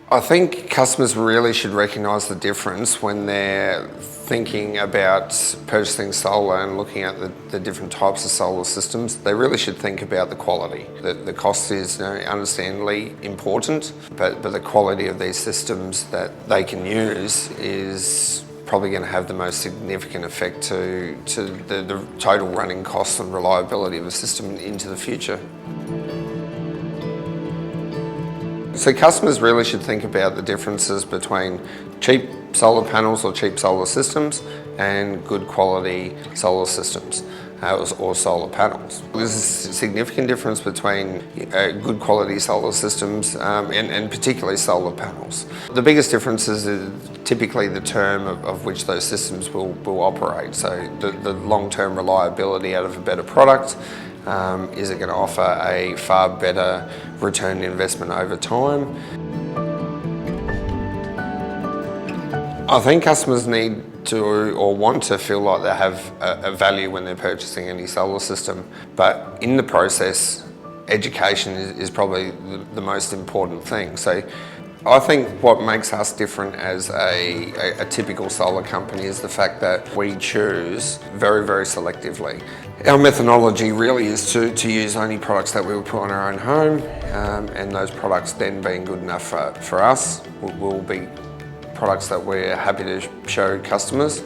I think customers really should recognise the difference when they're thinking about purchasing solar and looking at the different types of solar systems. They really should think about the quality. The cost is understandably important, but the quality of these systems that they can use is probably going to have the most significant effect to the total running costs and reliability of a system into the future. So customers really should think about the differences between cheap solar panels or cheap solar systems and good quality solar systems or solar panels. There's a significant difference between good quality solar systems and particularly solar panels. The biggest difference is typically the term of which those systems will operate. So the long-term reliability out of a better product. Is it going to offer a far better return on investment over time? I think customers need to or want to feel like they have a value when they're purchasing any solar system, but in the process, education is probably the most important thing. So I think what makes us different as a typical solar company is the fact that we choose very, very selectively. Our methodology really is to use only products that we will put on our own home, and those products then being good enough for us will be products that we're happy to show customers.